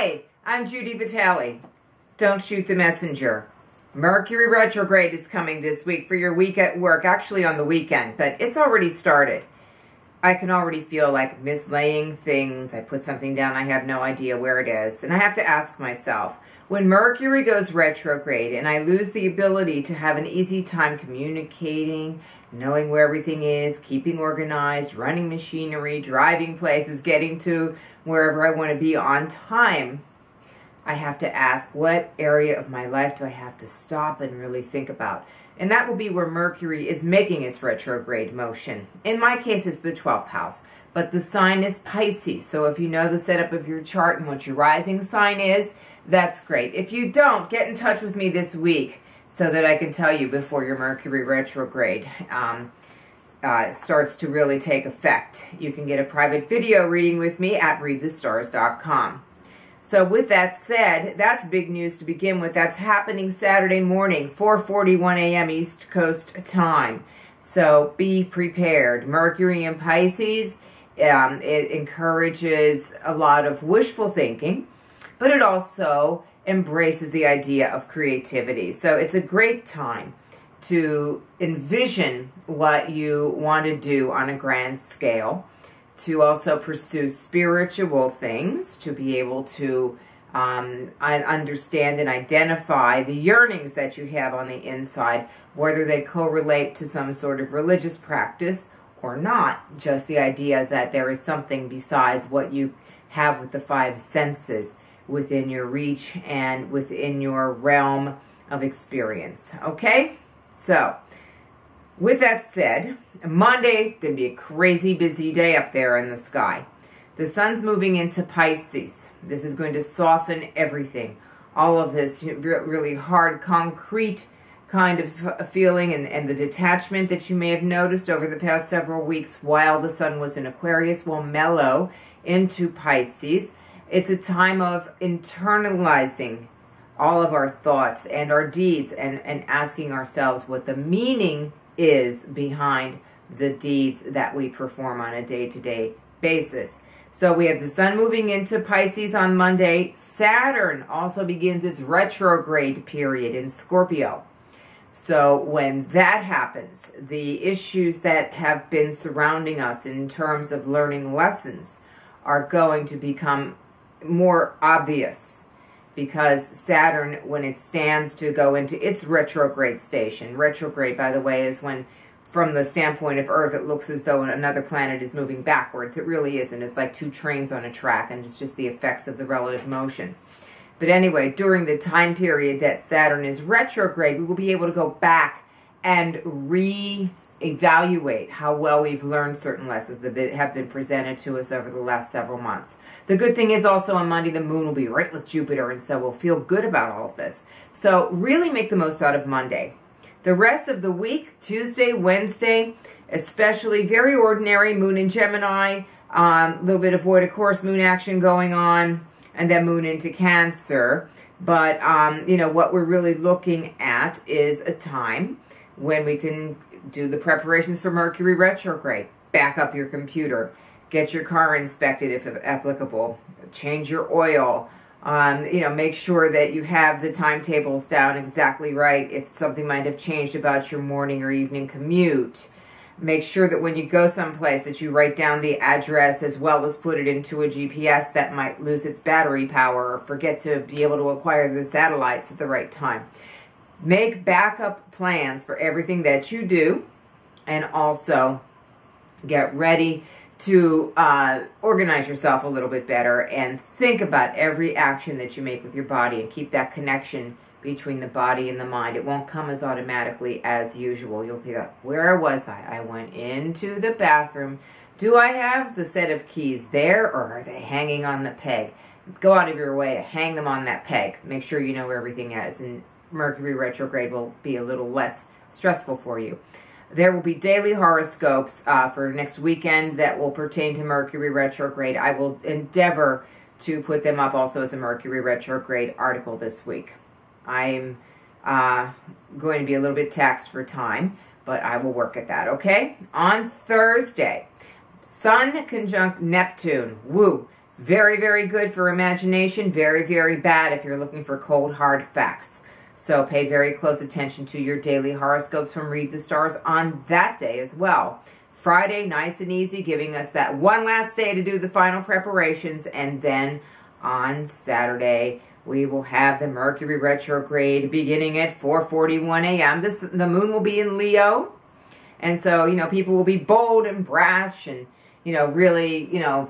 Hi, I'm Judi Vitale. Don't shoot the messenger. Mercury Retrograde is coming this week for your week at work, actually on the weekend, but it's already started. I can already feel like mislaying things. I put something down, I have no idea where it is. And I have to ask myself, when Mercury goes retrograde and I lose the ability to have an easy time communicating, knowing where everything is, keeping organized, running machinery, driving places, getting to wherever I want to be on time, I have to ask, what area of my life do I have to stop and really think about? And that will be where Mercury is making its retrograde motion. In my case, it's the 12th house, but the sign is Pisces. So if you know the setup of your chart and what your rising sign is, that's great. If you don't, get in touch with me this week so that I can tell you before your Mercury retrograde starts to really take effect. You can get a private video reading with me at readthestars.com. So with that said, that's big news to begin with. That's happening Saturday morning, 4:41 a.m. East Coast time. So be prepared. Mercury in Pisces, it encourages a lot of wishful thinking, but it also embraces the idea of creativity. So it's a great time to envision what you want to do on a grand scale, to also pursue spiritual things, to be able to understand and identify the yearnings that you have on the inside, whether they correlate to some sort of religious practice or not. Just the idea that there is something besides what you have with the five senses within your reach and within your realm of experience. Okay? So, with that said, Monday going to be a crazy busy day up there in the sky. The sun's moving into Pisces. This is going to soften everything. All of this really hard, concrete kind of feeling and the detachment that you may have noticed over the past several weeks while the sun was in Aquarius will mellow into Pisces. It's a time of internalizing all of our thoughts and our deeds and asking ourselves what the meaning is behind the deeds that we perform on a day-to-day basis. So we have the sun moving into Pisces on Monday. Saturn also begins its retrograde period in Scorpio. So when that happens, the issues that have been surrounding us in terms of learning lessons are going to become more obvious, because Saturn, when it stands to go into its retrograde station, retrograde, by the way, is when, from the standpoint of Earth, it looks as though another planet is moving backwards. It really isn't. It's like two trains on a track, and it's just the effects of the relative motion. But anyway, during the time period that Saturn is retrograde, we will be able to go back and re-evaluate how well we've learned certain lessons that have been presented to us over the last several months. The good thing is also on Monday, the moon will be right with Jupiter, and so we'll feel good about all of this. So really make the most out of Monday. The rest of the week, Tuesday, Wednesday, especially very ordinary, moon in Gemini, a little bit of void of course moon action going on, and then moon into Cancer. But, you know, what we're really looking at is a time when we can do the preparations for Mercury retrograde. Back up your computer. Get your car inspected if applicable. Change your oil. You know, make sure that you have the timetables down exactly right if something might have changed about your morning or evening commute. Make sure that when you go someplace that you write down the address as well as put it into a GPS that might lose its battery power or forget to be able to acquire the satellites at the right time. Make backup plans for everything that you do, and also get ready to organize yourself a little bit better and think about every action that you make with your body and keep that connection between the body and the mind. It won't come as automatically as usual. You'll be like, where was I? I went into the bathroom. Do I have the set of keys there, or are they hanging on the peg? Go out of your way to hang them on that peg. Make sure you know where everything is, and Mercury retrograde will be a little less stressful for you. There will be daily horoscopes for next weekend that will pertain to Mercury retrograde. I will endeavor to put them up also as a Mercury retrograde article this week. I'm going to be a little bit taxed for time, but I will work at that, okay? On Thursday, Sun conjunct Neptune. Woo! Very, very good for imagination. Very, very bad if you're looking for cold, hard facts. So pay very close attention to your daily horoscopes from Read the Stars on that day as well. Friday, nice and easy, giving us that one last day to do the final preparations. And then on Saturday, we will have the Mercury Retrograde beginning at 4:41 a.m. The moon will be in Leo. And so, people will be bold and brash and, really,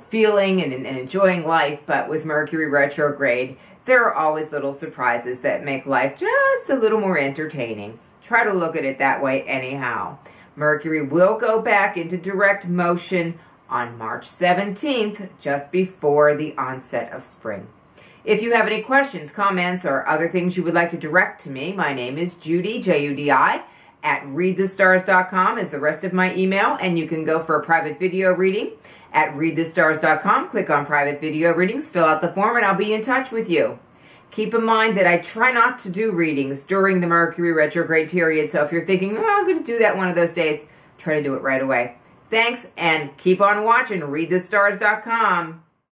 feeling and enjoying life. But with Mercury Retrograde, there are always little surprises that make life just a little more entertaining. Try to look at it that way anyhow. Mercury will go back into direct motion on March 17th, just before the onset of spring. If you have any questions, comments, or other things you would like to direct to me, my name is Judi, Judi, at readthestars.com is the rest of my email, and you can go for a private video reading at readthestars.com. Click on private video readings, fill out the form, and I'll be in touch with you. Keep in mind that I try not to do readings during the Mercury retrograde period, so if you're thinking, I'm going to do that one of those days, try to do it right away. Thanks, and keep on watching readthestars.com.